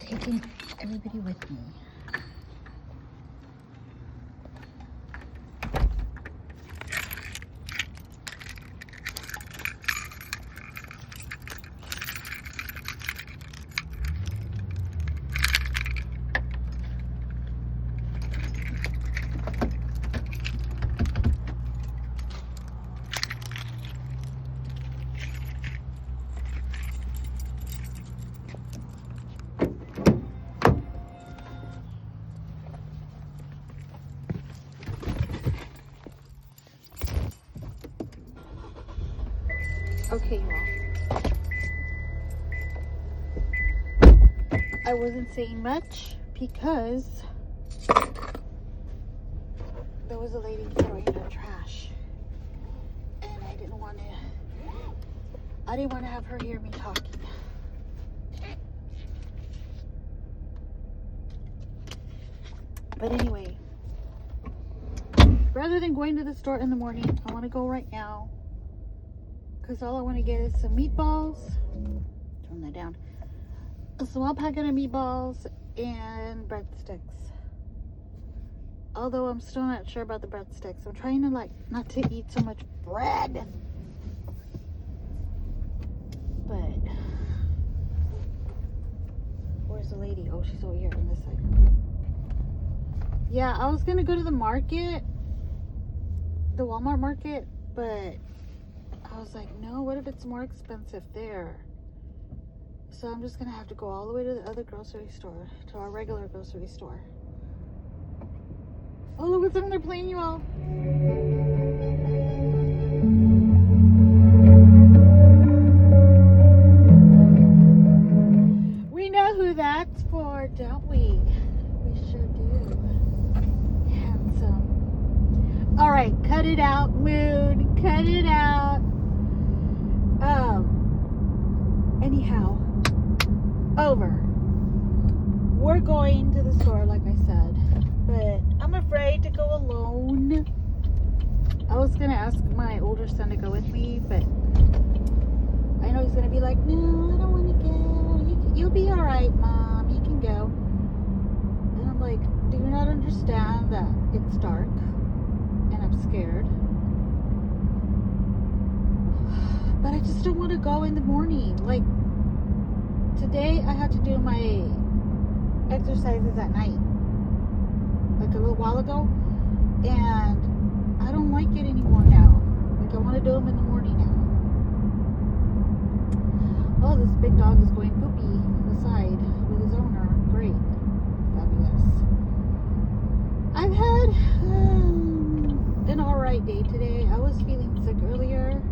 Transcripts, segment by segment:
taking everybody with me. Okay, you all. I wasn't saying much because there was a lady throwing her trash, and I didn't want to have her hear me talking. But anyway, rather than going to the store in the morning, I want to go right now. Because all I want to get is some meatballs. Turn that down. A small packet of meatballs and breadsticks. Although I'm still not sure about the breadsticks. I'm trying to not to eat so much bread. But where's the lady? Oh, she's over here on this side. Yeah, I was going to go to the market. The Walmart market. But I was like, no, what if it's more expensive there? So I'm just gonna have to go all the way to the other grocery store, to our regular grocery store. Oh, look what's on their plane, you all. We know who that's for, don't we? We sure do. Handsome. All right, cut it out, mood. Cut it out. Anyhow, we're going to the store like I said, but I'm afraid to go alone. I was gonna ask my older son to go with me, but I know he's gonna be like, no, I don't want to go. You'll be all right, Mom, you can go. And I'm like, do you not understand that it's dark and I'm scared? But I just don't want to go in the morning. Like, today I had to do my exercises at night. Like a little while ago. And I don't like it anymore now. Like, I want to do them in the morning now. Oh, this big dog is going poopy on the side with his owner. Great. Fabulous. I've had an alright day today. I was feeling sick earlier.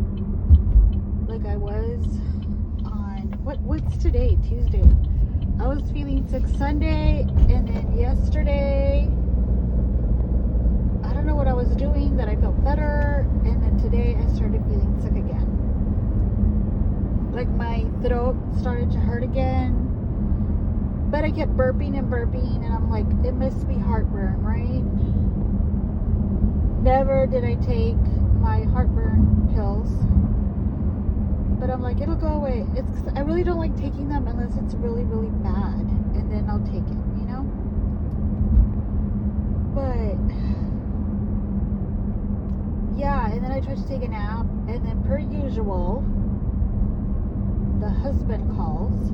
Like I was on what's today? Tuesday. I was feeling sick Sunday, and then yesterday I don't know what I was doing that I felt better, and then today I started feeling sick again. Like my throat started to hurt again, but I kept burping, and I'm like, it must be heartburn, right? Never did I take my heartburn pills. But I'm like, it'll go away. I really don't like taking them unless it's really, really bad. And then I'll take it, you know? But, yeah, and then I tried to take a nap. And then per usual, the husband calls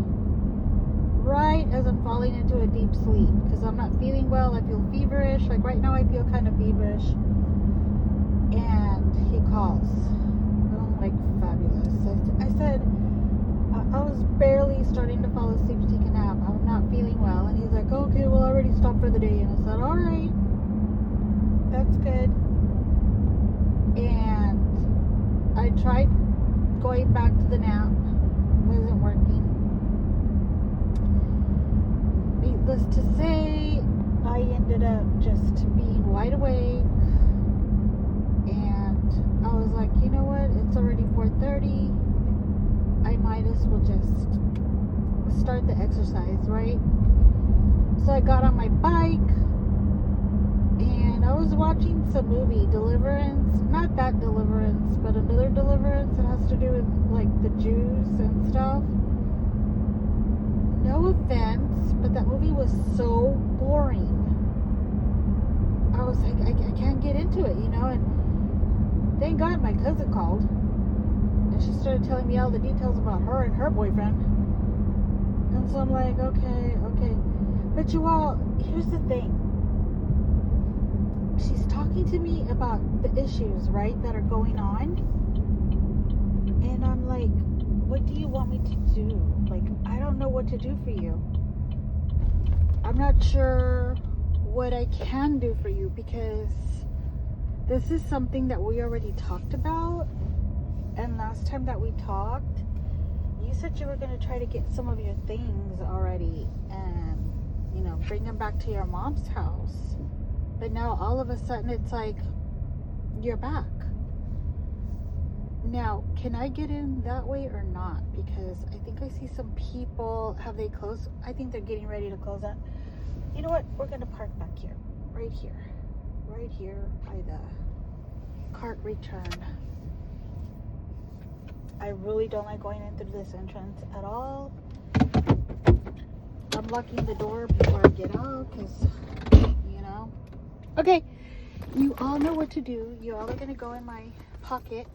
right as I'm falling into a deep sleep. Because I'm not feeling well. I feel feverish. Like right now I feel kind of feverish. And he calls. Like fabulous. I said I was barely starting to fall asleep to take a nap. I'm not feeling well, and he's like, okay, we'll already stop for the day. And I said, all right, that's good. And I tried going back to the nap, wasn't working. Needless to say, I ended up just being wide awake. I was like, you know what, it's already 4:30, I might as well just start the exercise, right? So I got on my bike, and I was watching some movie, Deliverance, not that Deliverance, but another Deliverance. It has to do with, like, the Jews and stuff. No offense, but that movie was so boring. I was like, I can't get into it, you know. And thank God my cousin called, and she started telling me all the details about her and her boyfriend. And so I'm like, okay. But you all, here's the thing. She's talking to me about the issues, right, that are going on. And I'm like, what do you want me to do? Like, I don't know what to do for you. I'm not sure what I can do for you, because this is something that we already talked about. And last time that we talked, you said you were going to try to get some of your things already and, you know, bring them back to your mom's house. But now all of a sudden it's like, you're back. Now, can I get in that way or not? Because I think I see some people, have they closed? I think they're getting ready to close that. You know what? We're going to park back here. Right here by the cart return. I really don't like going in through this entrance at all. I'm locking the door before I get out, because, you know. Okay, you all know what to do. You all are going to go in my pocket.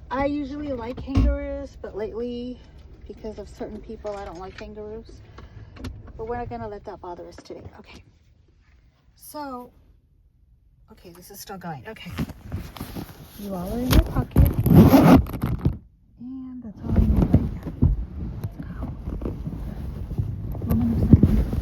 I usually like kangaroos, but lately, because of certain people, I don't like kangaroos. But we're not going to let that bother us today. Okay. So, okay, this is still going. Okay. You all are in your pocket. And that's all I need right now. Let's go. Moment of silence.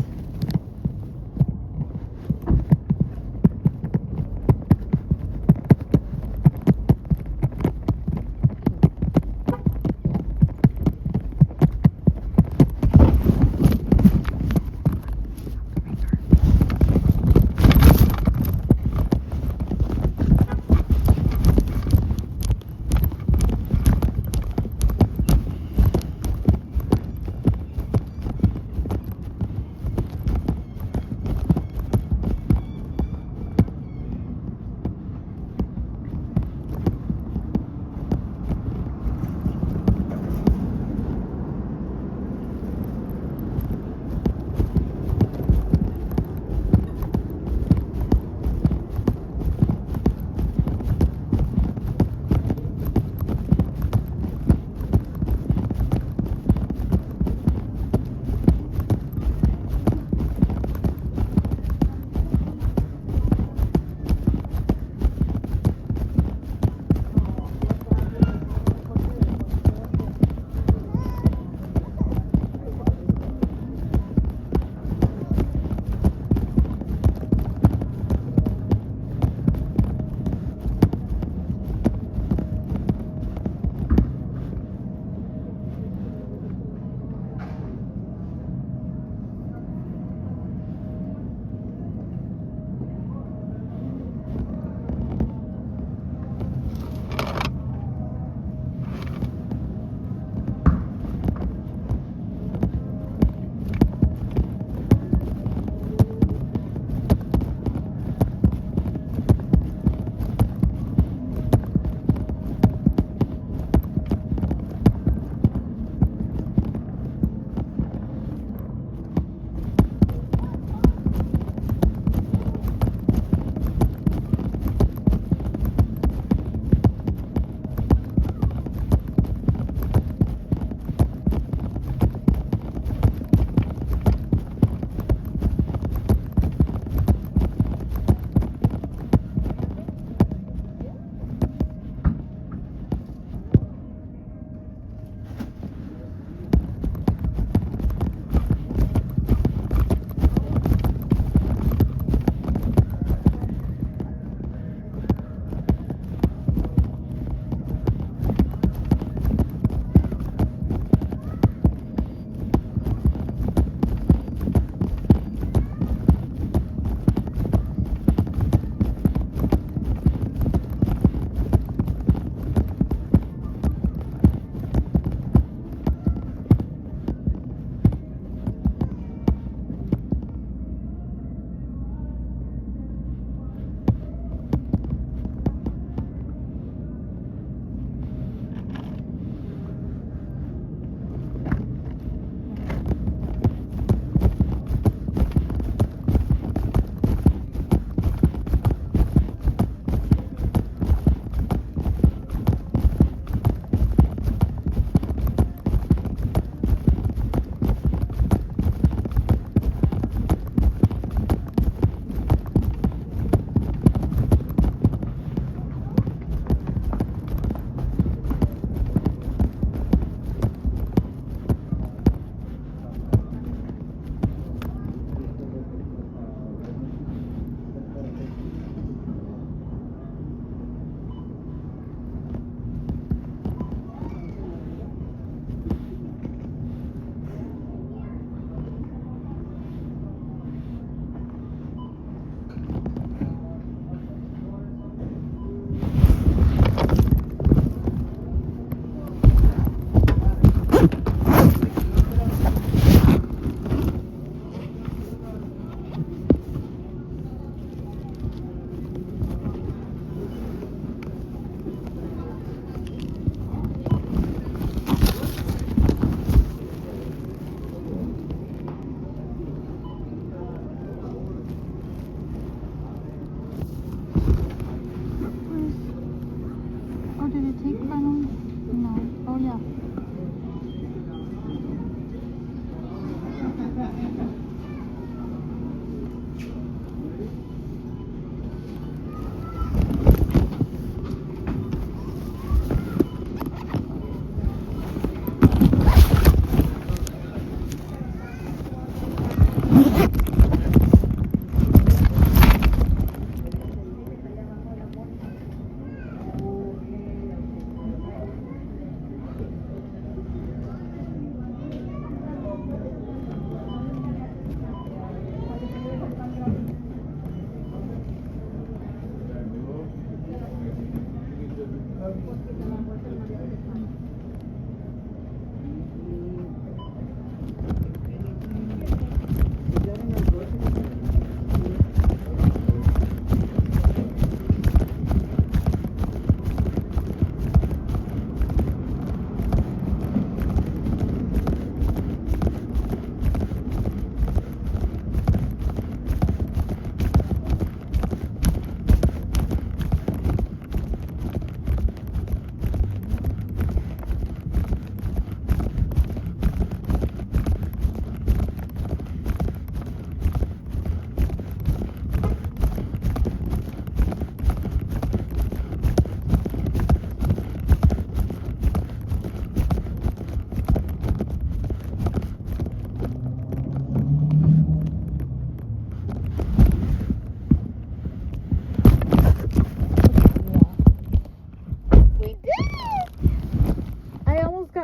Take from no. Oh yeah.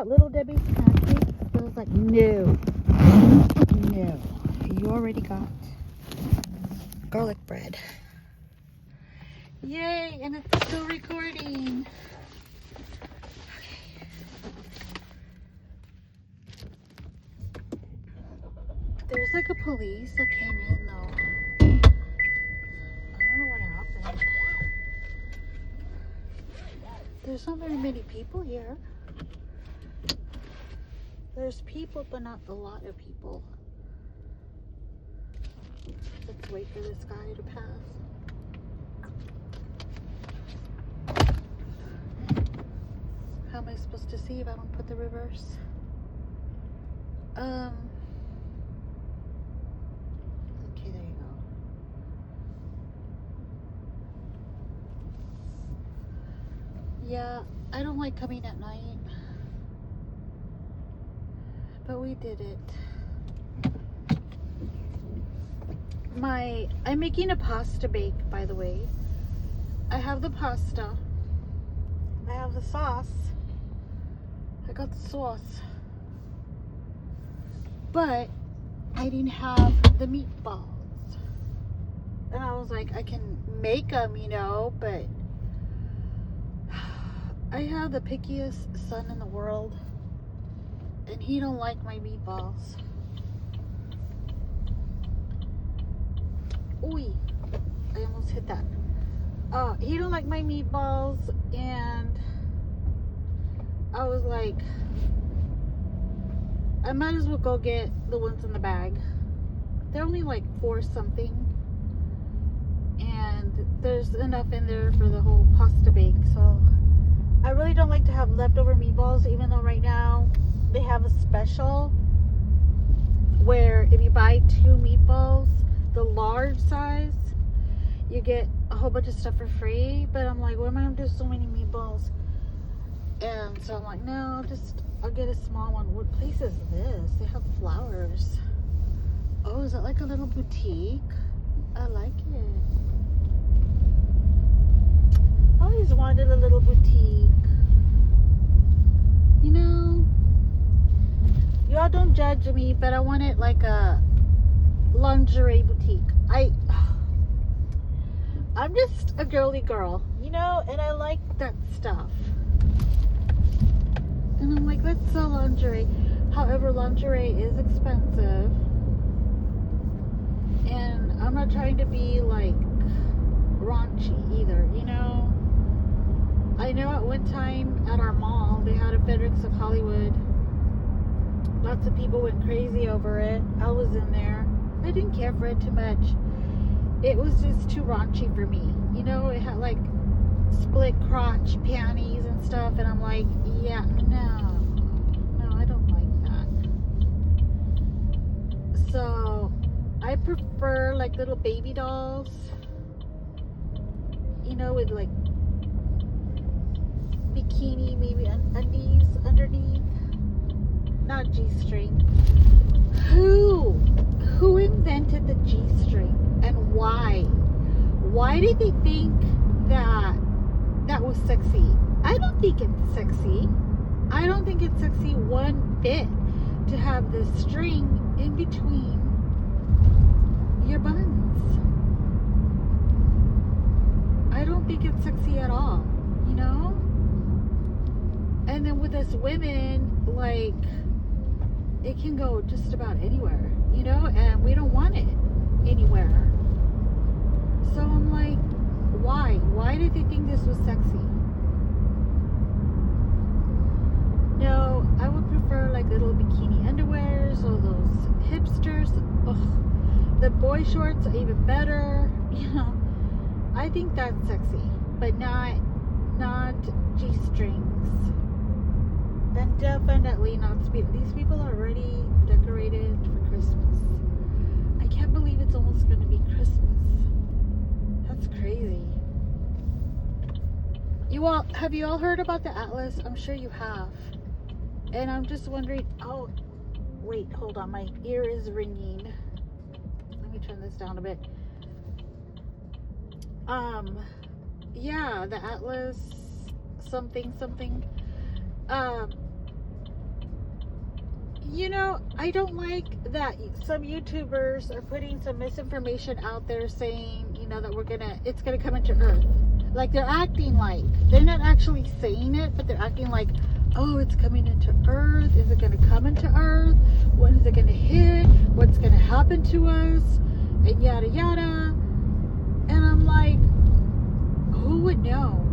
Little Debbie's pancakes, but I was like, no, you already got garlic bread. Yay, and it's still recording. Okay. There's like a police that came in though. I don't know what happened. There's not very many people here. There's people, but not a lot of people. Let's wait for this guy to pass. How am I supposed to see if I don't put the reverse? Okay, there you go. Yeah, I don't like coming at night. But we did it. I'm making a pasta bake, by the way. I have the pasta. I have the sauce. I got the sauce. But I didn't have the meatballs. And I was like, I can make them, you know, but I have the pickiest son in the world. And he don't like my meatballs. Ooh, I almost hit that. He don't like my meatballs, and I was like, I might as well go get the ones in the bag. They're only like $4 something, and there's enough in there for the whole pasta bake. So I really don't like to have leftover meatballs, even though right now they have a special where if you buy 2 meatballs, the large size, you get a whole bunch of stuff for free. But I'm like, why am I gonna do so many meatballs? And so I'm like, no, I'll get a small one. What place is this? They have flowers. Oh, is that like a little boutique? I like it. I always wanted a little boutique. You know, y'all don't judge me, but I want it like a lingerie boutique. I'm just a girly girl, you know, and I like that stuff. And I'm like, let's sell lingerie. However, lingerie is expensive. And I'm not trying to be like raunchy either, you know. I know at one time at our mall, they had a Fredericks of Hollywood. Lots of people went crazy over it. I was in there. I didn't care for it too much. It was just too raunchy for me. You know, it had like split crotch panties and stuff, and I'm like, yeah, no, I don't like that. So I prefer like little baby dolls, you know, with like bikini, maybe undies underneath, not G-string. Who invented the G-string, and why? Why did they think that was sexy? I don't think it's sexy. I don't think it's sexy one bit to have the string in between your buns. I don't think it's sexy at all, you know? And then with us women, like, it can go just about anywhere, you know, and we don't want it anywhere. So I'm like, why? Why did they think this was sexy? No, I would prefer like little bikini underwears or those hipsters. Ugh. The boy shorts are even better, you know. I think that's sexy, but not G-strings. Then definitely not speed. These people are already decorated for Christmas. I can't believe it's almost going to be Christmas. That's crazy. Have you all heard about the Atlas? I'm sure you have. And I'm just wondering, oh, wait, hold on. My ear is ringing. Let me turn this down a bit. Yeah, the Atlas something. You know, I don't like that some YouTubers are putting some misinformation out there saying, you know, that it's gonna come into Earth. Like, they're acting like, they're not actually saying it, but they're acting like, oh, it's coming into Earth. Is it gonna come into Earth? When is it gonna hit? What's gonna happen to us? And yada yada. And I'm like, who would know?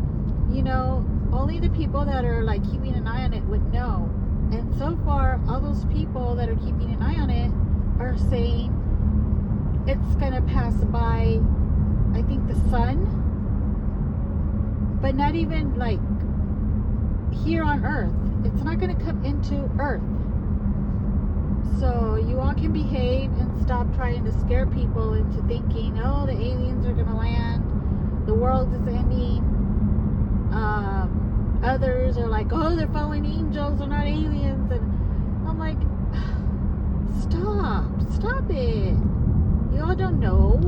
You know, only the people that are like keeping an eye on it would know. And so far, all those people that are keeping an eye on it are saying it's gonna pass by, I think, the sun, but not even like here on Earth. It's not gonna come into Earth. So you all can behave and stop trying to scare people into thinking, oh, the aliens are gonna land, the world is ending. Others are like, oh, they're fallen angels, they're not aliens. And I'm like, stop it. You all don't know.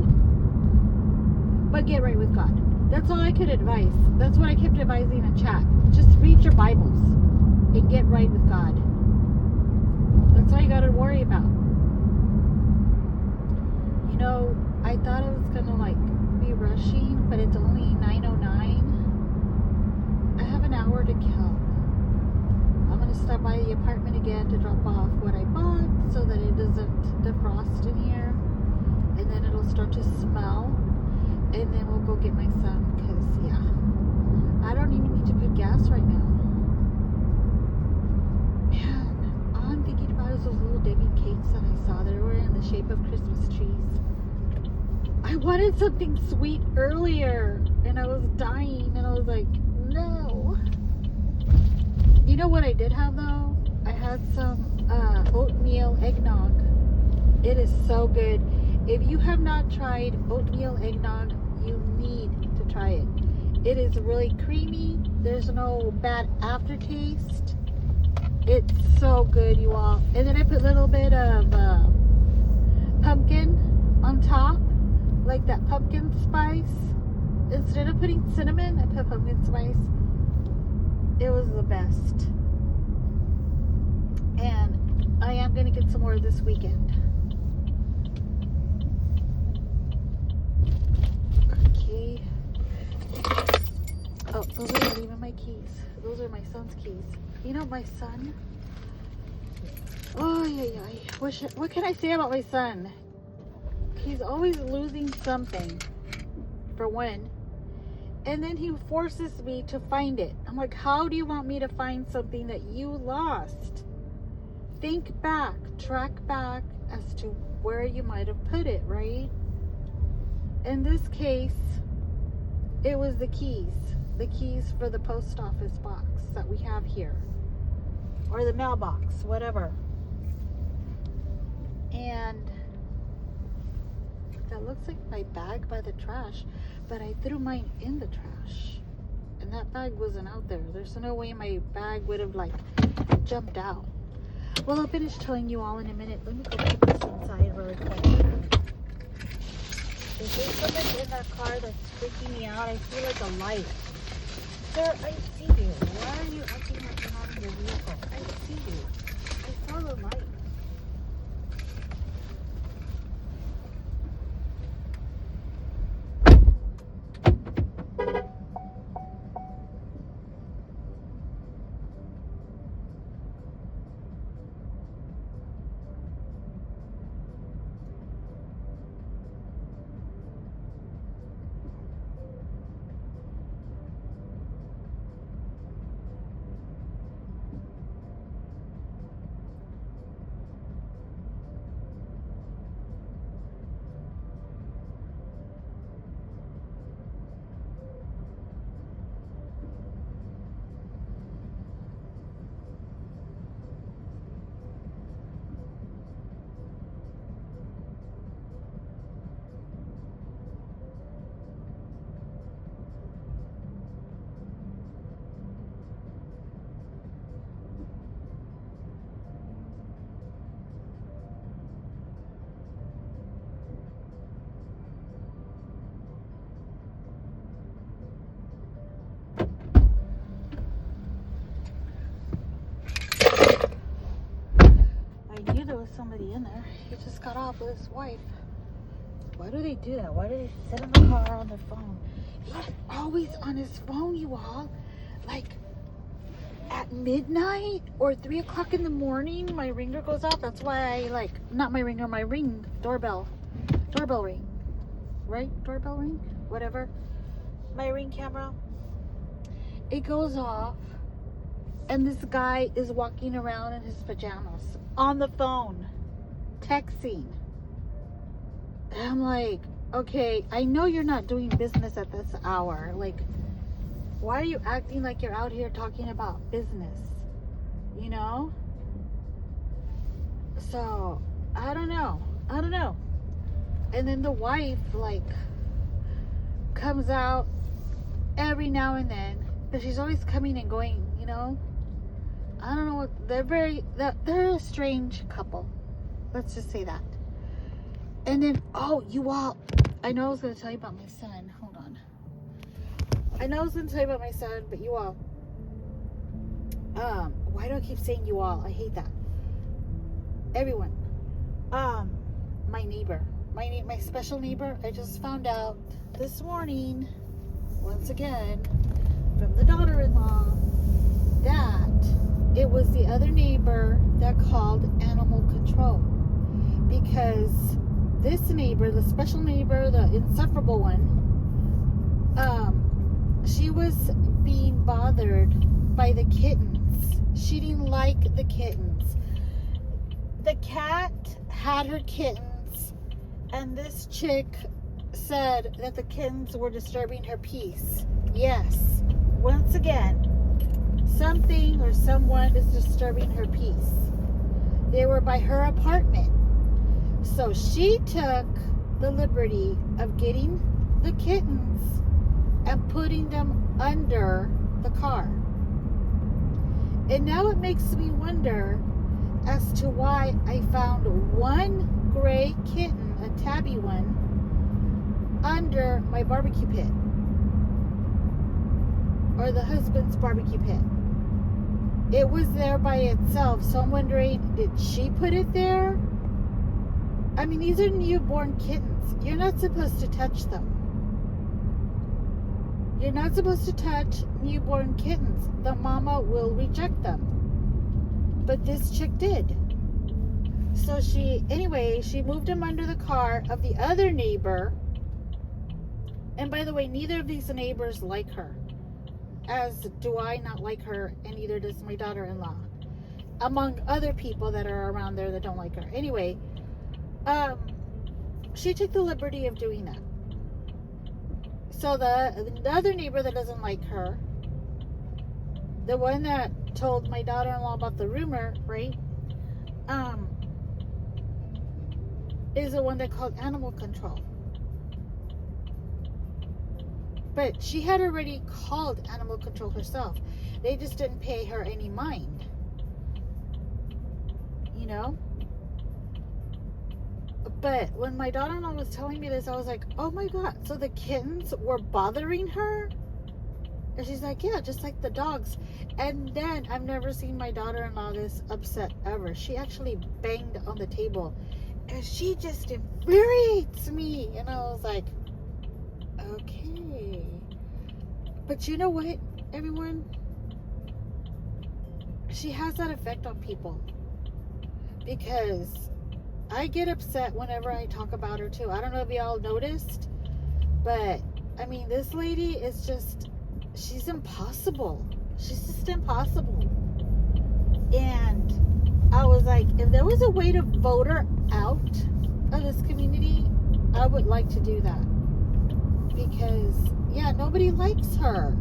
But get right with God. That's all I could advise. That's what I kept advising in chat. Just read your Bibles and get right with God. That's all you gotta worry about. You know, I thought I was gonna like be rushing, but it's only 9:09. I have an hour to kill. I'm gonna stop by the apartment again to drop off what I bought so that it doesn't defrost in here, and then it'll start to smell, and then we'll go get my son, because yeah, I don't even need to put gas right now. Man, all I'm thinking about is those little Debbie cakes that I saw. They were in the shape of Christmas trees. I wanted something sweet earlier, and I was dying, and I was like, no. You know what I did have though? I had some oatmeal eggnog. It is so good. If you have not tried oatmeal eggnog, you need to try it. It is really creamy. There's no bad aftertaste. It's so good, you all. And then I put a little bit of pumpkin on top, like that pumpkin spice. Instead of putting cinnamon, I put pumpkin spice. It was the best. And I am going to get some more this weekend. Okay. Oh, those are not even my keys. Those are my son's keys. You know, my son. Oh, yeah. What can I say about my son? He's always losing something, for one. And then he forces me to find it. I'm like, how do you want me to find something that you lost? Think back, track back as to where you might have put it, right? In this case, it was the keys the keys for the post office box that we have here, or the mailbox, whatever. And that looks like my bag by the trash, but I threw mine in the trash, and that bag wasn't out there. There's no way my bag would have like jumped out. Well, I'll finish telling you all in a minute. Let me go put this inside really quick. Is there something in that car that's freaking me out? I feel like a light. Sir, I see you. Why are you acting like you're not in your vehicle? I see you. I saw the light. I knew there was somebody in there. He just got off with his wife. Why do they do that? Why do they sit in the car on their phone? He's always on his phone, you all. Like at midnight or 3 o'clock in the morning, my ringer goes off. That's why I not my ringer, my ring doorbell ring, right? Doorbell ring, whatever. My Ring camera. It goes off, and this guy is walking around in his pajamas on the phone, texting. And I'm like, okay, I know you're not doing business at this hour. Like, why are you acting like you're out here talking about business? You know? So, I don't know. And then the wife, comes out every now and then, but she's always coming and going, you know? I don't know what, they're a strange couple. Let's just say that. And then, oh, you all, I know I was going to tell you about my son. Hold on. I know I was going to tell you about my son, but you all, why do I keep saying you all? I hate that. Everyone. My neighbor, my special neighbor, I just found out this morning, once again, from the daughter-in-law, that it was the other neighbor that called animal control. Because this neighbor, the special neighbor, the insufferable one, she was being bothered by the kittens. She didn't like the kittens. The cat had her kittens, and this chick said that the kittens were disturbing her peace. Yes, once again, something or someone is disturbing her peace. They were by her apartment. So she took the liberty of getting the kittens and putting them under the car. And now it makes me wonder as to why I found one gray kitten, a tabby one, under my barbecue pit, or the husband's barbecue pit. It was there by itself, so I'm wondering, did she put it there? I mean, these are newborn kittens. You're not supposed to touch them. You're not supposed to touch newborn kittens. The mama will reject them. But this chick did. So she moved them under the car of the other neighbor. And by the way, neither of these neighbors like her. As do I not like her, and neither does my daughter-in-law. Among other people that are around there that don't like her. Anyway, she took the liberty of doing that. So the other neighbor that doesn't like her, the one that told my daughter-in-law about the rumor, right? Is the one that called animal control. But she had already called animal control herself. They just didn't pay her any mind. You know? But when my daughter-in-law was telling me this, I was like, oh my God, so the kittens were bothering her? And she's like, yeah, just like the dogs. And then I've never seen my daughter-in-law this upset ever. She actually banged on the table. And she just infuriates me. And I was like, okay. But you know what, everyone? She has that effect on people. Because I get upset whenever I talk about her too. I don't know if y'all noticed. But, I mean, this lady is just... she's impossible. She's just impossible. And I was like, if there was a way to vote her out of this community, I would like to do that. Because, yeah, nobody likes her.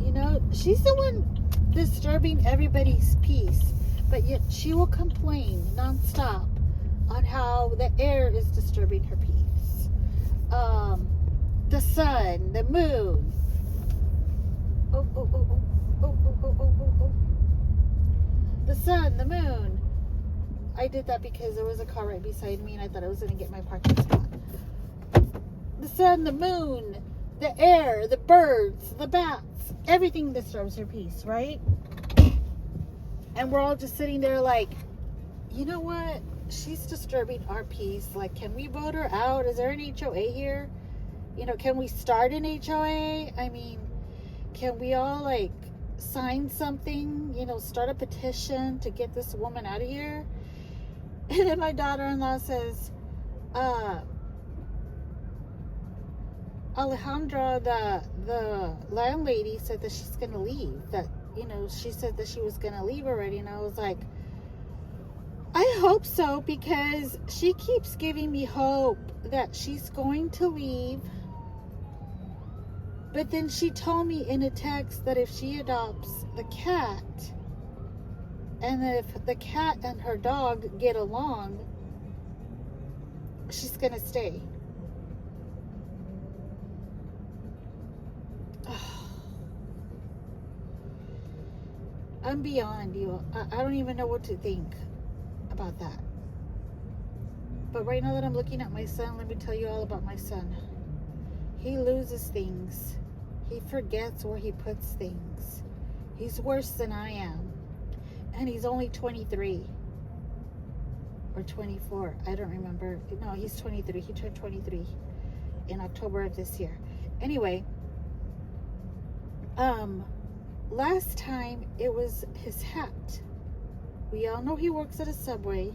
You know, she's the one disturbing everybody's peace. But yet she will complain nonstop on how the air is disturbing her peace. The sun, the moon. The sun, the moon. I did that because there was a car right beside me and I thought I was going to get my parking spot. The sun, the moon, the air, the birds, the bats, everything disturbs her peace, right? And we're all just sitting there like, you know what? She's disturbing our peace. Like, can we vote her out? Is there an HOA here? You know, can we start an HOA? I mean, can we all, like, sign something? You know, start a petition to get this woman out of here? And then my daughter-in-law says, Alejandra, the landlady, said that she's going to leave. That, you know, she said that she was going to leave already. And I was like, I hope so, because she keeps giving me hope that she's going to leave. But then she told me in a text that if she adopts the cat, and if the cat and her dog get along, she's going to stay. I'm beyond you. I don't even know what to think about that. But right now that I'm looking at my son, let me tell you all about my son. He loses things. He forgets where he puts things. He's worse than I am. And he's only 23. Or 24. I don't remember. No, he's 23. He turned 23 in October of this year. Anyway, last time it was his hat. We all know he works at a Subway.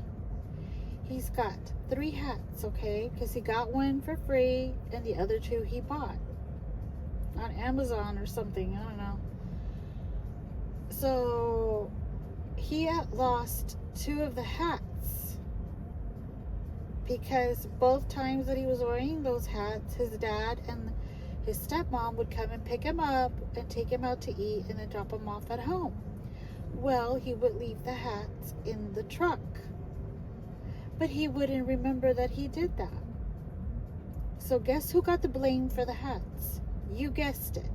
He's got 3 hats, okay? Because he got one for free and the other 2 he bought on Amazon or something. I don't know. So he had lost 2 of the hats because both times that he was wearing those hats, his dad and his stepmom would come and pick him up and take him out to eat and then drop him off at home. Well, he would leave the hats in the truck. But he wouldn't remember that he did that. So guess who got the blame for the hats? You guessed it.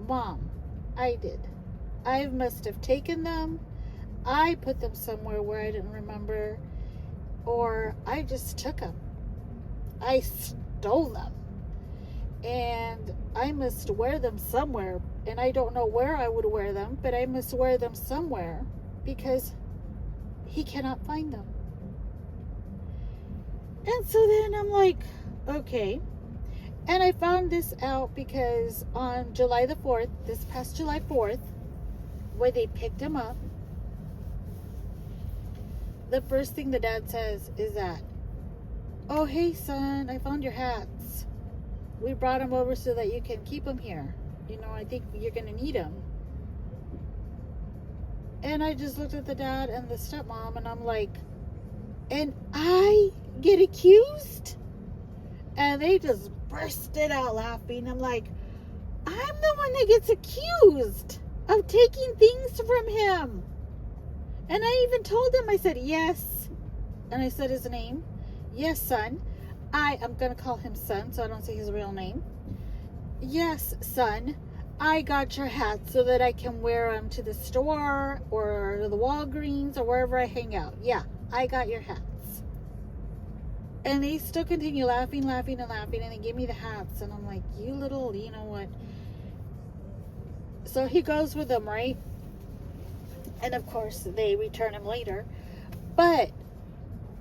Mom. I did. I must have taken them. I put them somewhere where I didn't remember. Or I just took them. I stole them. And I must wear them somewhere. And I don't know where I would wear them, but I must wear them somewhere because he cannot find them. And so then I'm like, okay. And I found this out because on July the 4th, this past July 4th, where they picked him up, the first thing the dad says is that, oh, hey, son, I found your hats. We brought them over so that you can keep them here. You know, I think you're going to need them. And I just looked at the dad and the stepmom and I'm like, and I get accused? And they just bursted out laughing. I'm like, I'm the one that gets accused of taking things from him. And I even told him, I said, yes. And I said his name. Yes, son. I'm going to call him son, so I don't say his real name. Yes, son. I got your hat so that I can wear them to the store or the Walgreens or wherever I hang out. Yeah, I got your hats. And they still continue laughing, and they give me the hats. And I'm like, you little, you know what? So he goes with them, right? And of course, they return him later. But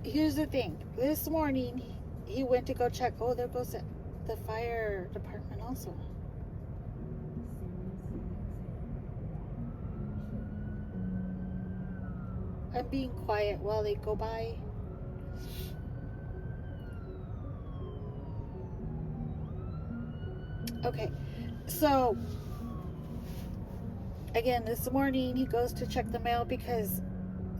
here's the thing. This morning, he went to go check. Oh, there goes the fire department also. I'm being quiet while they go by. Okay, so again, this morning he goes to check the mail because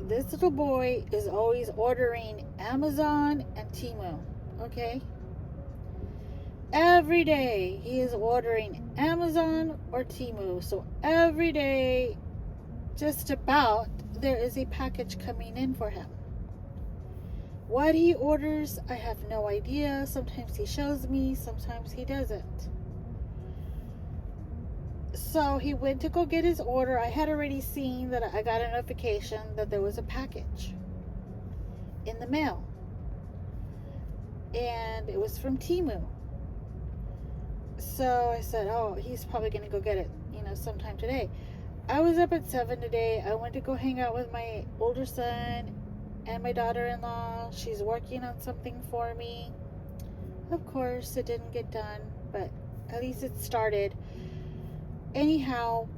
this little boy is always ordering Amazon and Temu, okay? Every day he is ordering Amazon or Temu. So every day, just about, there is a package coming in for him. What he orders, I have no idea. Sometimes he shows me, sometimes he doesn't. So he went to go get his order. I had already seen that I got a notification that there was a package in the mail. And it was from Temu. So I said, oh, he's probably going to go get it, sometime today. I was up at 7 today. I went to go hang out with my older son and my daughter-in-law. She's working on something for me. Of course, it didn't get done, but at least it started. Anyhow,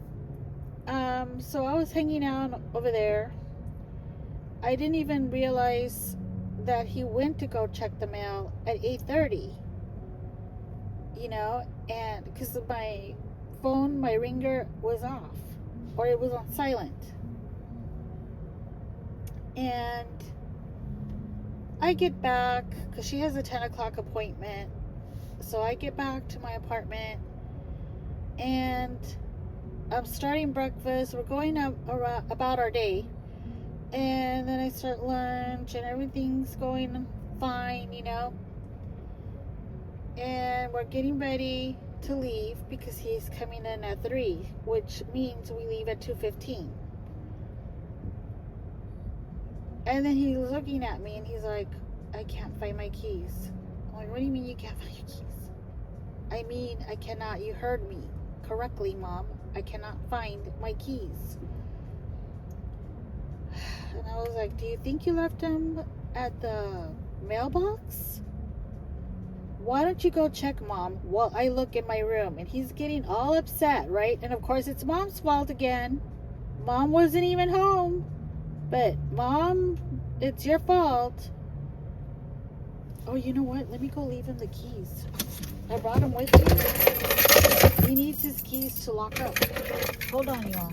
so I was hanging out over there. I didn't even realize that he went to go check the mail at 8:30. And because my phone, my ringer was off, or it was on silent. And I get back, because she has a 10 o'clock appointment. So I get back to my apartment, and I'm starting breakfast. We're going up about our day. And then I start lunch, and everything's going fine, And we're getting ready to leave because he's coming in at 3, which means we leave at 2:15. And then he's looking at me and he's like, I can't find my keys. I'm like, what do you mean you can't find your keys? I mean, I cannot. You heard me correctly, Mom. I cannot find my keys. And I was like, do you think you left them at the mailbox? Why don't you go check, Mom, while I look in my room? And he's getting all upset, right? And of course, it's Mom's fault again. Mom wasn't even home. But, Mom, it's your fault. Oh, you know what? Let me go leave him the keys. I brought him with me. He needs his keys to lock up. Hold on, y'all.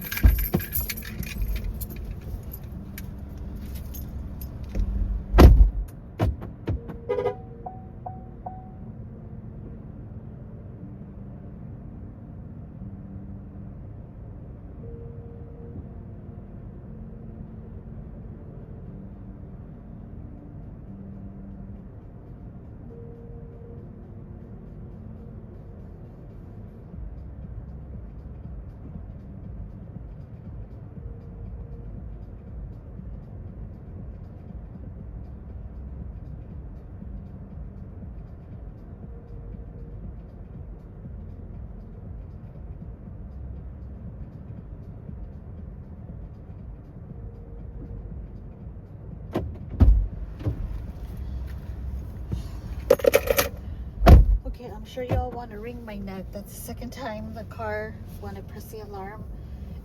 I'm sure y'all want to wring my neck. That's the second time the car, when I press the alarm,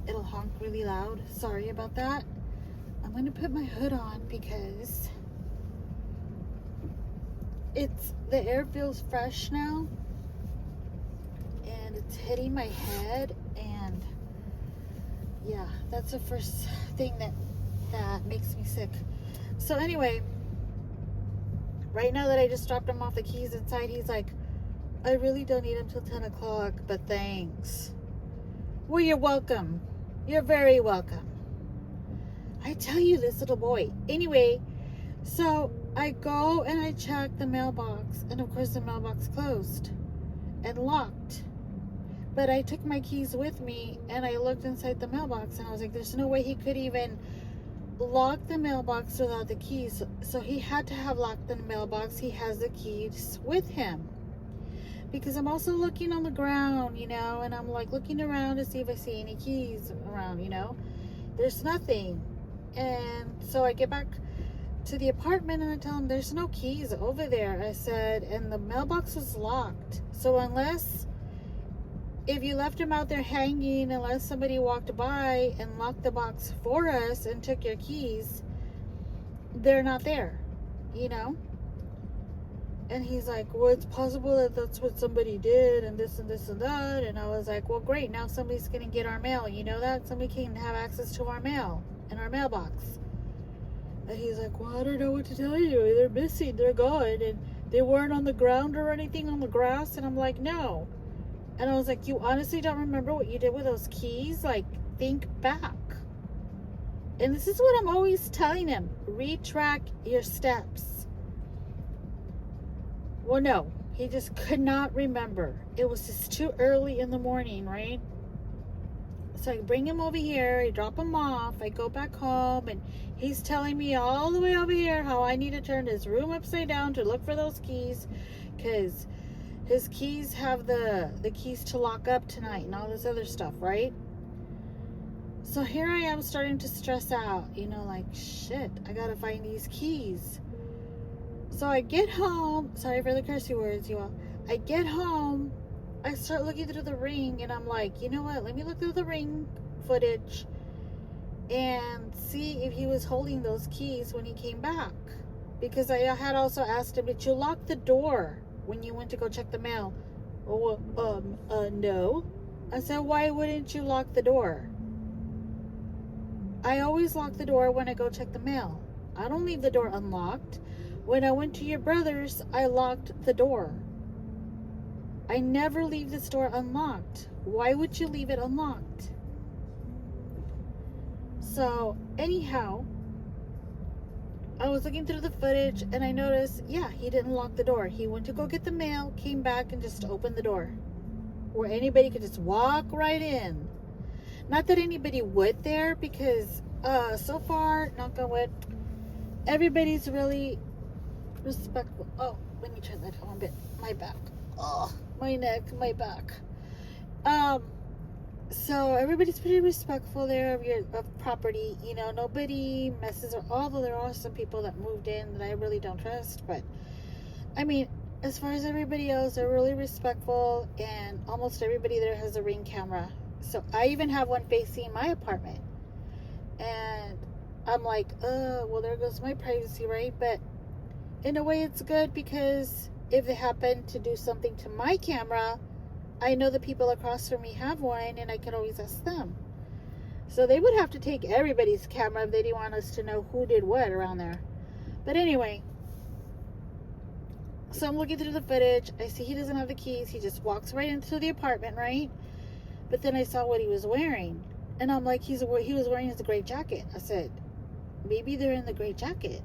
it'll honk really loud. Sorry about that. I'm going to put my hood on because the air feels fresh now, and it's hitting my head, and yeah, that's the first thing that makes me sick. So anyway, right now that I just dropped him off the keys inside, he's like, I really don't need them till 10 o'clock, but thanks. Well, you're welcome. You're very welcome. I tell you, this little boy. Anyway, so I go and I check the mailbox, and of course the mailbox closed and locked. But I took my keys with me and I looked inside the mailbox, and I was like, there's no way he could even lock the mailbox without the keys. So he had to have locked the mailbox. He has the keys with him. Because I'm also looking on the ground, you know, and I'm like looking around to see if I see any keys around, you know. There's nothing. And so I get back to the apartment and I tell him there's no keys over there. I said, and the mailbox was locked. So if you left them out there hanging, unless somebody walked by and locked the box for us and took your keys, they're not there, you know. And he's like, well, it's possible that that's what somebody did and this and this and that. And I was like, well, great, now somebody's gonna get our mail, you know that? Somebody can have access to our mail in our mailbox. And he's like, well, I don't know what to tell you. They're missing, they're gone, and they weren't on the ground or anything on the grass. And I'm like, no. And I was like, you honestly don't remember what you did with those keys? Like, think back. And this is what I'm always telling him. Retrack your steps. Well, no. He just could not remember. It was just too early in the morning, right? So I bring him over here. I drop him off. I go back home. And he's telling me all the way over here how I need to turn his room upside down to look for those keys. Because his keys have the keys to lock up tonight and all this other stuff, right? So here I am starting to stress out, you know, like, shit, I gotta find these keys. So I get home, sorry for the cursey words, you all. I get home, I start looking through the Ring, and I'm like, you know what, let me look through the Ring footage and see if he was holding those keys when he came back. Because I had also asked him, did you lock the door when you went to go check the mail? Oh, no. I said, why wouldn't you lock the door? I always lock the door when I go check the mail. I don't leave the door unlocked. When I went to your brother's, I locked the door. I never leave this door unlocked. Why would you leave it unlocked? So, anyhow, I was looking through the footage and I noticed, yeah, he didn't lock the door. He went to go get the mail, came back and just opened the door. Where anybody could just walk right in. Not that anybody would there, because so far, knock on wood, everybody's really respectful. Oh, let me turn that on a bit. My back. Oh, my neck, my back. So everybody's pretty respectful there of property. You know, nobody messes around. Although there are some people that moved in that I really don't trust. But, I mean, as far as everybody else, they're really respectful. And almost everybody there has a Ring camera. So I even have one facing my apartment. And I'm like, well, there goes my privacy, right? But in a way, it's good because if they happen to do something to my camera, I know the people across from me have one and I can always ask them. So they would have to take everybody's camera if they didn't want us to know who did what around there. But anyway, so I'm looking through the footage. I see he doesn't have the keys. He just walks right into the apartment, right? But then I saw what he was wearing. And I'm like, he was wearing his gray jacket. I said, maybe they're in the gray jacket.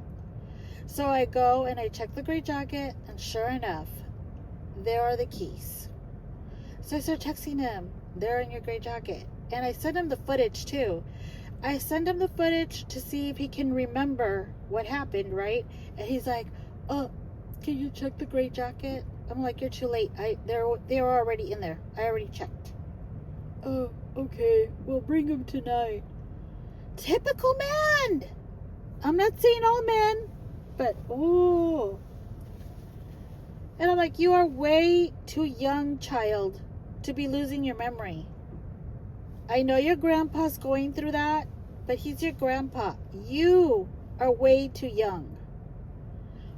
So I go and I check the gray jacket, and sure enough, there are the keys. So I start texting him, they're in your gray jacket. And I send him the footage too. I send him the footage to see if he can remember what happened, right? And he's like, can you check the gray jacket? I'm like, you're too late. They were already in there. I already checked. Oh, okay. We'll bring him tonight. Typical man! I'm not saying all men, but, ooh. And I'm like, you are way too young, child, to be losing your memory. I know your grandpa's going through that, but he's your grandpa. You are way too young.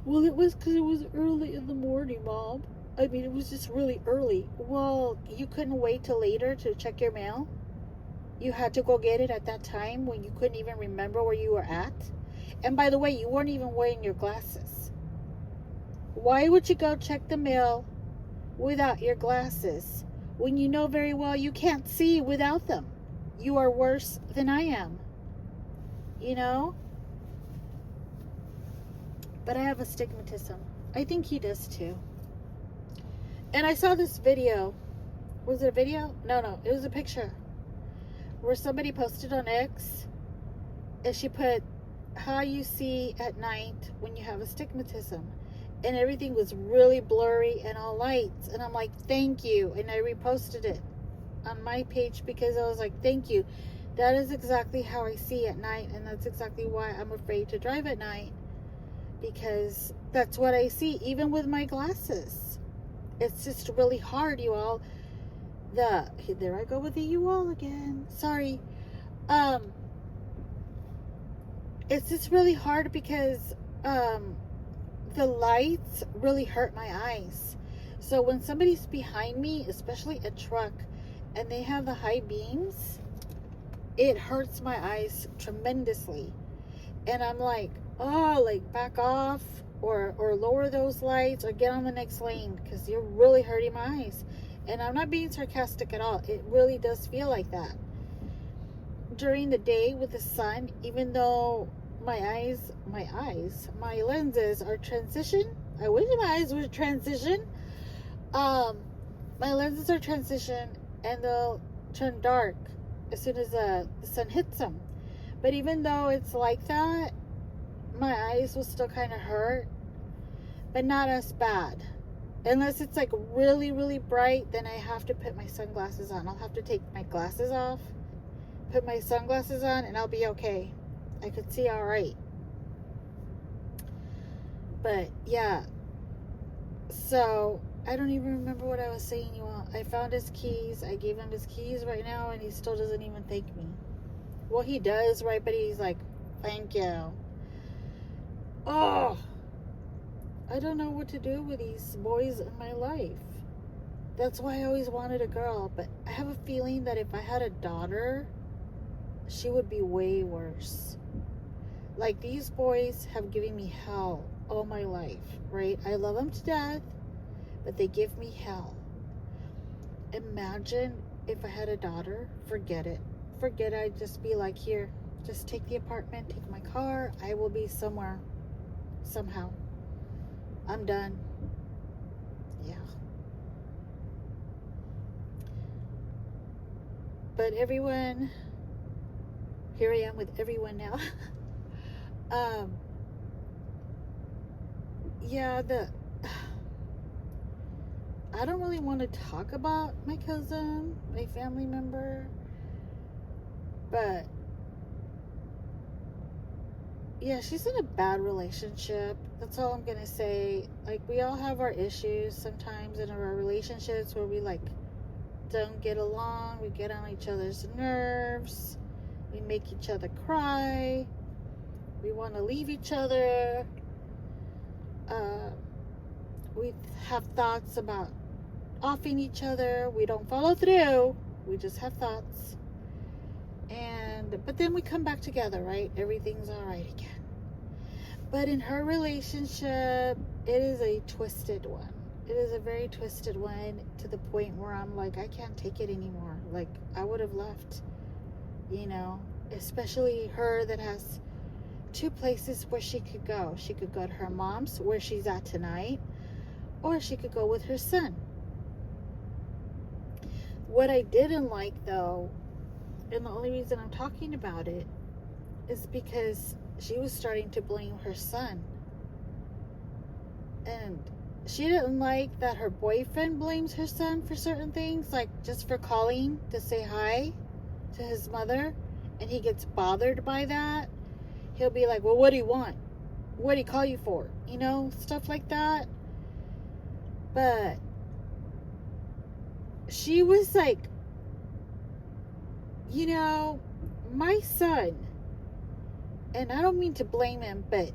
Well, it was because it was early in the morning, Mom. I mean, it was just really early. Well, you couldn't wait till later to check your mail? You had to go get it at that time when you couldn't even remember where you were at? And by the way, you weren't even wearing your glasses. Why would you go check the mail without your glasses when you know very well you can't see without them? You are worse than I am, you know? But I have astigmatism. I think he does too. And I saw this video. Was it a video? No, it was a picture where somebody posted on X, and she put how you see at night when you have astigmatism, and everything was really blurry and all lights, and I'm like, thank you, and I reposted it on my page because I was like, thank you, that is exactly how I see at night, and that's exactly why I'm afraid to drive at night, because that's what I see even with my glasses. It's just really hard, you all. There I go with the you all again, sorry. It's just really hard because the lights really hurt my eyes. So when somebody's behind me, especially a truck, and they have the high beams, it hurts my eyes tremendously. And I'm like, oh, like back off or lower those lights or get on the next lane because you're really hurting my eyes. And I'm not being sarcastic at all. It really does feel like that. During the day with the sun, even though my lenses are transition. I wish my eyes would transition. My lenses are transition and they'll turn dark as soon as the sun hits them. But even though it's like that, my eyes will still kind of hurt, but not as bad. Unless it's like really, really bright, then I have to put my sunglasses on. I'll have to take my glasses off, put my sunglasses on, and I'll be okay. I could see all right. But yeah, so I don't even remember what I was saying, you all. I found his keys. I gave him his keys right now, and he still doesn't even thank me. Well, he does, right? But he's like, thank you. Oh, I don't know what to do with these boys in my life. That's why I always wanted a girl. But I have a feeling that if I had a daughter, she would be way worse. Like, these boys have given me hell all my life, right? I love them to death, but they give me hell. Imagine if I had a daughter. Forget it. I'd just be like, here, just take the apartment, take my car. I will be somewhere, somehow. I'm done. Yeah. But everyone, here I am with everyone now. Yeah, I don't really want to talk about my cousin, my family member, but yeah, she's in a bad relationship. That's all I'm gonna say. Like, we all have our issues sometimes in our relationships where we like don't get along, we get on each other's nerves, we make each other cry, we want to leave each other, we have thoughts about offing each other, we don't follow through, we just have thoughts, but then we come back together, right? Everything's all right again. But in her relationship, it is a twisted one. It is a very twisted one, to the point where I'm like, I can't take it anymore. Like, I would have left, you know, especially her that has two places where she could go. She could go to her mom's, where she's at tonight, or she could go with her son. What I didn't like, though, and the only reason I'm talking about it, is because she was starting to blame her son. And she didn't like that her boyfriend blames her son for certain things, like just for calling to say hi to his mother, and he gets bothered by that. He'll be like, well, what do you want? What did he call you for? You know, stuff like that. But she was like, you know, my son, and I don't mean to blame him, but,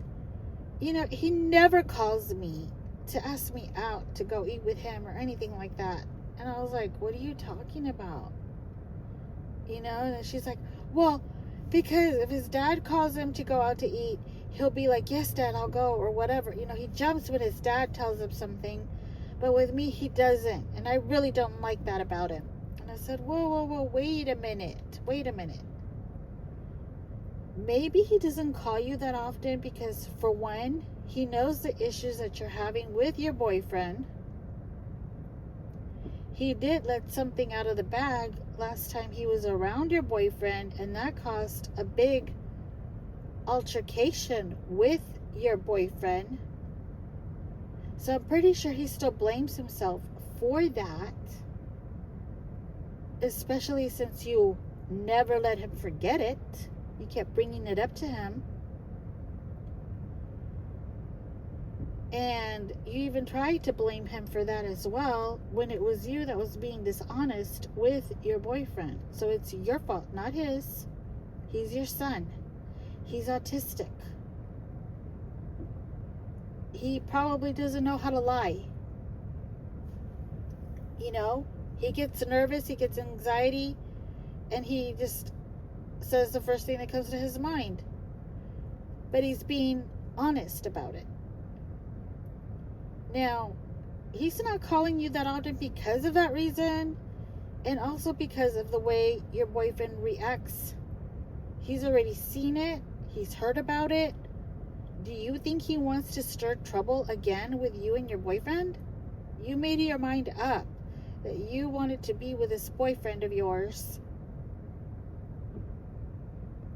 you know, he never calls me to ask me out to go eat with him or anything like that. And I was like, what are you talking about? You know, and then she's like, well, because if his dad calls him to go out to eat, he'll be like, yes, Dad, I'll go, or whatever. You know, he jumps when his dad tells him something, but with me, he doesn't. And I really don't like that about him. And I said, whoa, wait a minute. Maybe he doesn't call you that often because, for one, he knows the issues that you're having with your boyfriend. He did let something out of the bag last time he was around your boyfriend, and that caused a big altercation with your boyfriend. So I'm pretty sure he still blames himself for that, especially since you never let him forget it. You kept bringing it up to him. And you even tried to blame him for that as well, when it was you that was being dishonest with your boyfriend. So it's your fault, not his. He's your son. He's autistic. He probably doesn't know how to lie. You know, he gets nervous, he gets anxiety, and he just says the first thing that comes to his mind. But he's being honest about it. Now, he's not calling you that often because of that reason, and also because of the way your boyfriend reacts. He's already seen it. He's heard about it. Do you think he wants to stir trouble again with you and your boyfriend? You made your mind up that you wanted to be with this boyfriend of yours.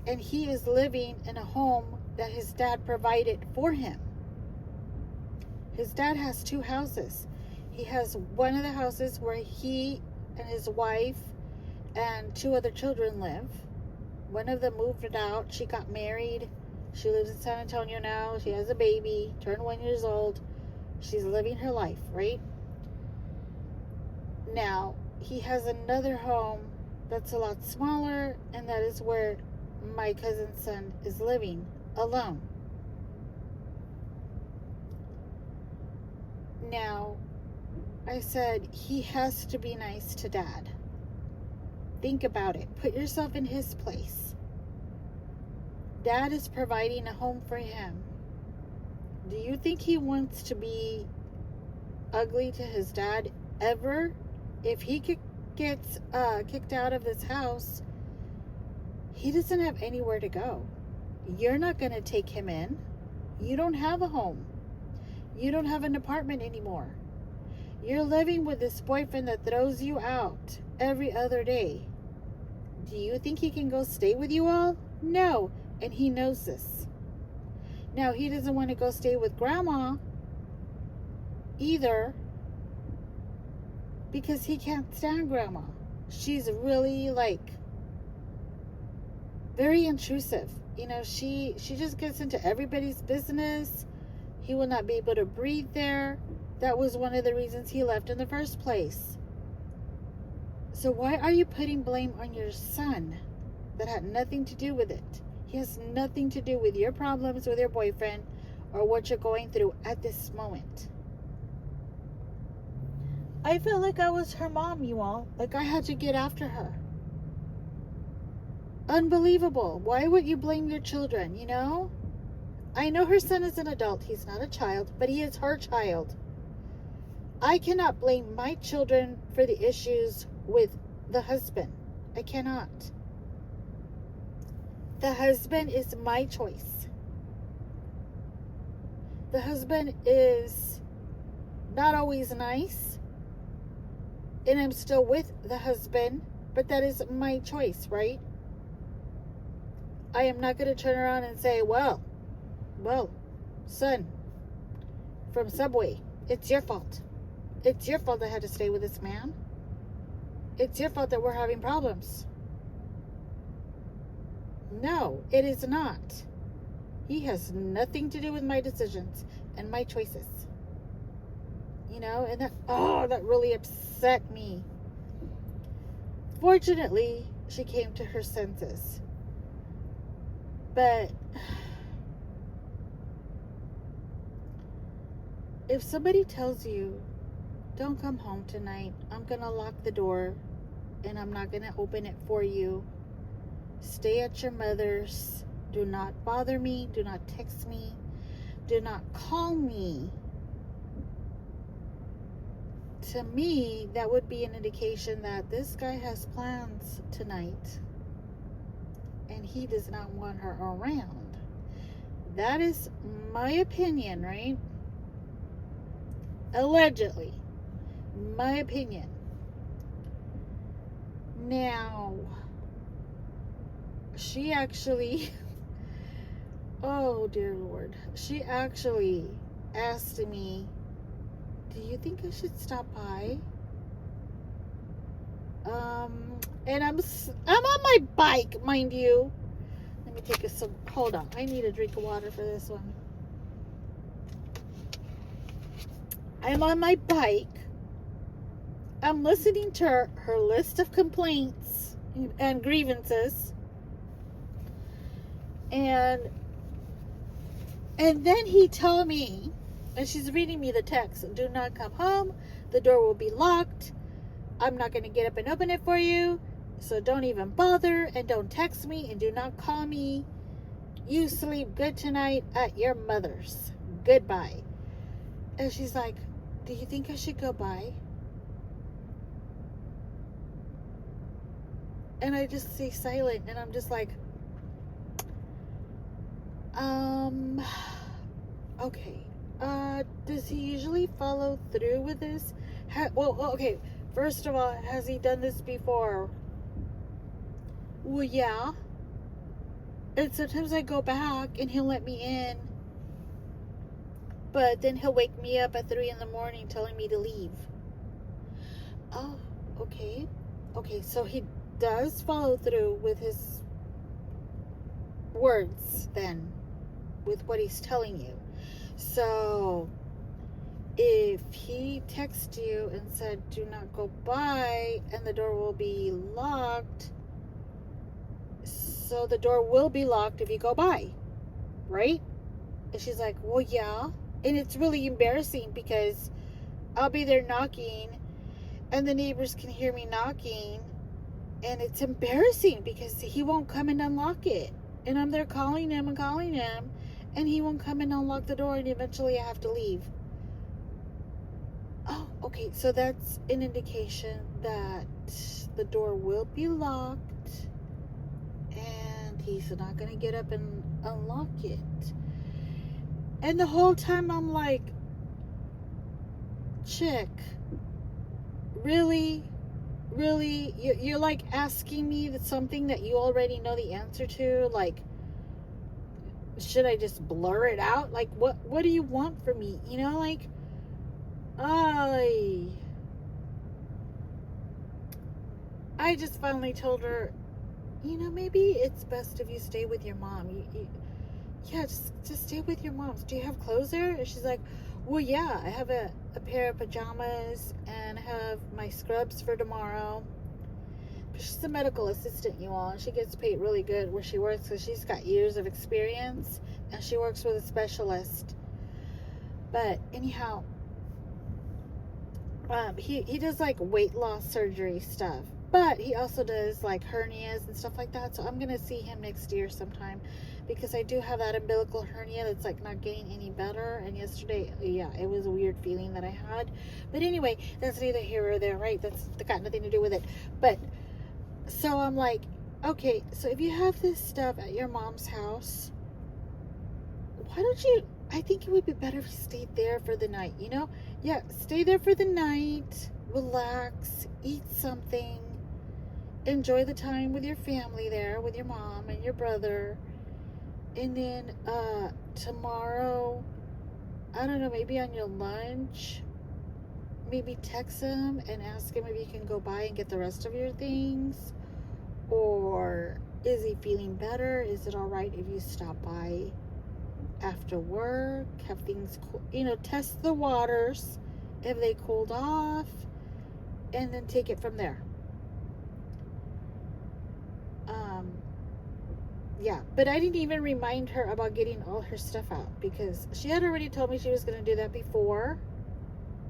And he is living in a home that his dad provided for him. His dad has 2 houses. He has one of the houses where he and his wife and 2 other children live. One of them moved out. She got married. She lives in San Antonio now. She has a baby, turned 1 year old. She's living her life, right? Now, he has another home that's a lot smaller, and that is where my cousin's son is living alone. Now, I said he has to be nice to Dad. Think about it. Put yourself in his place. Dad is providing a home for him. Do you think he wants to be ugly to his dad ever? If he gets kicked out of this house, he doesn't have anywhere to go. You're not going to take him in. You don't have a home. You don't have an apartment anymore. You're living with this boyfriend that throws you out every other day. Do you think he can go stay with you all? No, and he knows this. Now, he doesn't want to go stay with Grandma either because he can't stand Grandma. She's really, very intrusive. You know, she just gets into everybody's business. He will not be able to breathe there. That was one of the reasons he left in the first place. So why are you putting blame on your son? That had nothing to do with it. He has nothing to do with your problems with your boyfriend or what you're going through at this moment. I felt like I was her mom, you all. Like I had to get after her. Unbelievable. Why would you blame your children, you know? I know her son is an adult. He's not a child, but he is her child. I cannot blame my children for the issues with the husband. I cannot. The husband is my choice. The husband is not always nice, and I'm still with the husband, but that is my choice, right? I am not going to turn around and say, well, son, from Subway, it's your fault. It's your fault I had to stay with this man. It's your fault that we're having problems. No, it is not. He has nothing to do with my decisions and my choices. You know, and that really upset me. Fortunately, she came to her senses. But if somebody tells you, don't come home tonight, I'm going to lock the door and I'm not going to open it for you. Stay at your mother's Do not bother me. Do not text me. Do not call me. To me, that would be an indication that this guy has plans tonight and he does not want her around. That is my opinion, right? Allegedly. My opinion. Now, she actually, oh dear Lord, she actually asked me, do you think I should stop by? And I'm on my bike, mind you. Let me take hold on. I need a drink of water for this one. I'm on my bike. I'm listening to her list of complaints and grievances. And then he told me, and she's reading me the text, do not come home. The door will be locked. I'm not going to get up and open it for you. So don't even bother, and don't text me, and do not call me. You sleep good tonight at your mother's. Goodbye. And she's like, do you think I should go by? And I just stay silent, and I'm just like, okay. Does he usually follow through with this? Okay. First of all, has he done this before? Well, yeah. And sometimes I go back and he'll let me in. But then he'll wake me up at 3 a.m. telling me to leave. Oh, okay. Okay, so he does follow through with his words then. With what he's telling you. So, if he texts you and said, do not go by, and the door will be locked, so the door will be locked if you go by, right? And she's like, well, yeah. And it's really embarrassing because I'll be there knocking, and the neighbors can hear me knocking, and it's embarrassing because he won't come and unlock it. And I'm there calling him, and he won't come and unlock the door, and eventually I have to leave. Oh, okay, so that's an indication that the door will be locked and he's not going to get up and unlock it. And the whole time I'm like, chick, really? Really? You're like asking me that something that you already know the answer to? Like, should I just blur it out? Like, what do you want from me? You know, like, I just finally told her, you know, maybe it's best if you stay with your mom. Yeah, just stay with your mom. Do you have clothes there? And she's like, well, yeah, I have a pair of pajamas and I have my scrubs for tomorrow. But she's a medical assistant, you all, and she gets paid really good where she works because she's got years of experience and she works with a specialist. But anyhow, he does like weight loss surgery stuff, but he also does like hernias and stuff like that. So I'm gonna see him next year sometime because I do have that umbilical hernia that's like not getting any better. And yesterday, yeah, it was a weird feeling that I had. But anyway, that's neither here or there, right? That's got nothing to do with it. But so I'm like, okay, so if you have this stuff at your mom's house, why don't you? I think it would be better if you stayed there for the night, you know? Yeah, stay there for the night, relax, eat something, enjoy the time with your family there, with your mom and your brother. And then tomorrow, I don't know, maybe on your lunch, maybe text him and ask him if you can go by and get the rest of your things. Or is he feeling better? Is it all right if you stop by after work, have things cool, you know, test the waters if they cooled off, and then take it from there. Yeah, but I didn't even remind her about getting all her stuff out because she had already told me she was going to do that before,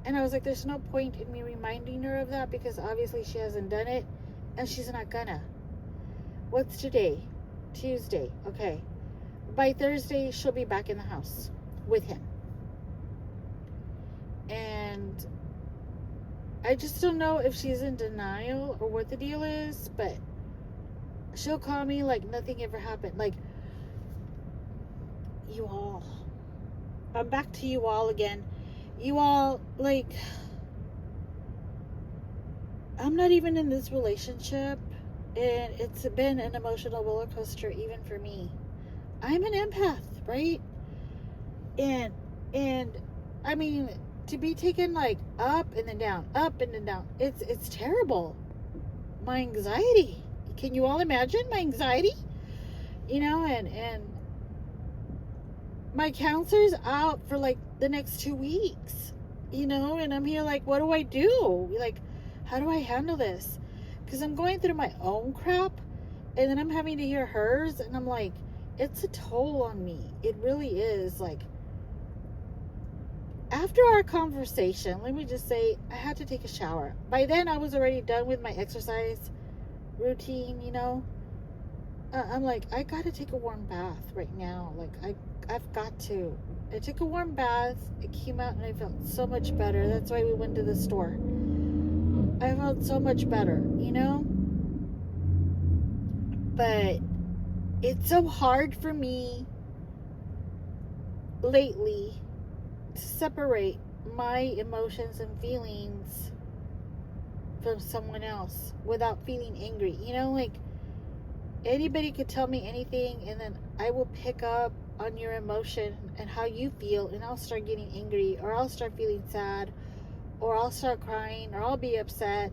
and I was like, there's no point in me reminding her of that because obviously she hasn't done it, and she's not gonna. What's today? Tuesday. Okay. by Thursday, she'll be back in the house with him. And I just don't know if she's in denial or what the deal is, but she'll call me like nothing ever happened. Like, you all. I'm back to you all again. You all, like, I'm not even in this relationship, and it's been an emotional roller coaster even for me. I'm an empath, right? And I mean, to be taken like up and then down, up and then down, it's terrible. My anxiety. Can you all imagine my anxiety? You know, and my counselor's out for like the next 2 weeks, you know, and I'm here like, what do I do? Like, how do I handle this? Because I'm going through my own crap, and then I'm having to hear hers, and I'm like, it's a toll on me. It really is. Like, after our conversation, let me just say, I had to take a shower. By then, I was already done with my exercise routine, you know. I'm like, I gotta take a warm bath right now. Like, I've got to. I took a warm bath. I came out and I felt so much better. That's why we went to the store. I felt so much better, you know. But it's so hard for me lately to separate my emotions and feelings from someone else without feeling angry. You know, like, anybody could tell me anything, and then I will pick up on your emotion and how you feel, and I'll start getting angry, or I'll start feeling sad, or I'll start crying, or I'll be upset.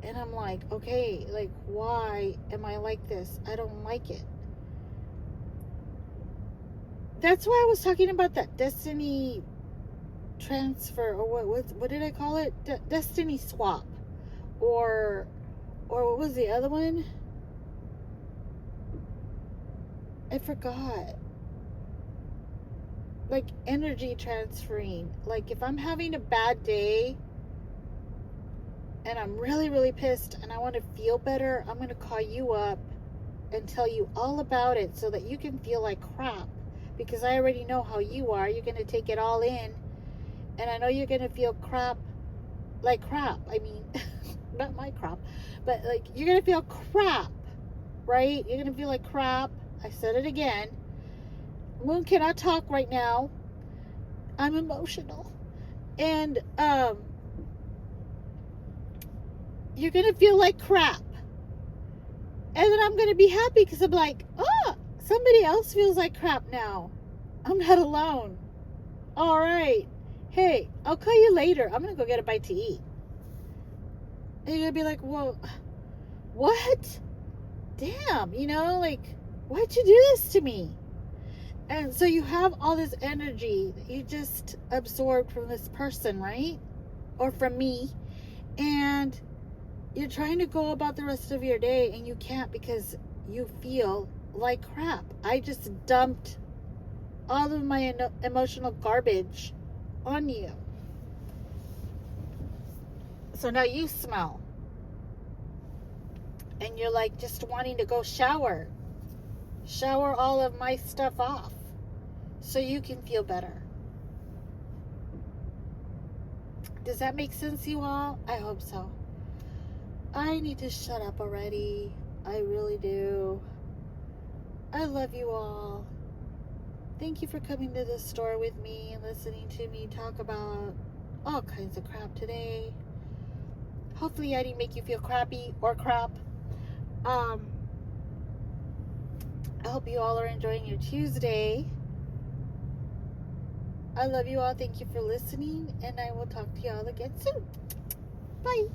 And I'm like, okay, like, why am I like this? I don't like it. That's why I was talking about that destiny transfer, or what did I call it? Destiny swap, or what was the other one? I forgot. Like, energy transferring. Like, if I'm having a bad day and I'm really, really pissed and I want to feel better, I'm going to call you up and tell you all about it so that you can feel like crap. Because I already know how you are. You're going to take it all in. And I know you're going to feel crap. Like crap. I mean, not my crap. But, like, you're going to feel crap. Right? You're going to feel like crap. I said it again. Moon cannot talk right now. I'm emotional. And, you're going to feel like crap. And then I'm going to be happy because I'm like, oh, somebody else feels like crap now. I'm not alone. All right. Hey, I'll call you later. I'm going to go get a bite to eat. And you're going to be like, well, what? Damn, you know, like, why'd you do this to me? And so you have all this energy that you just absorbed from this person, right? Or from me. And you're trying to go about the rest of your day, and you can't because you feel like crap. I just dumped all of my emotional garbage on you. So now you smell. And you're like just wanting to go shower. Shower all of my stuff off so you can feel better. Does that make sense, you all? I hope so. I need to shut up already. I really do. I love you all. Thank you for coming to the store with me and listening to me talk about all kinds of crap today. Hopefully I didn't make you feel crappy or crap. I hope you all are enjoying your Tuesday. I love you all. Thank you for listening, and I will talk to you all again soon. Bye.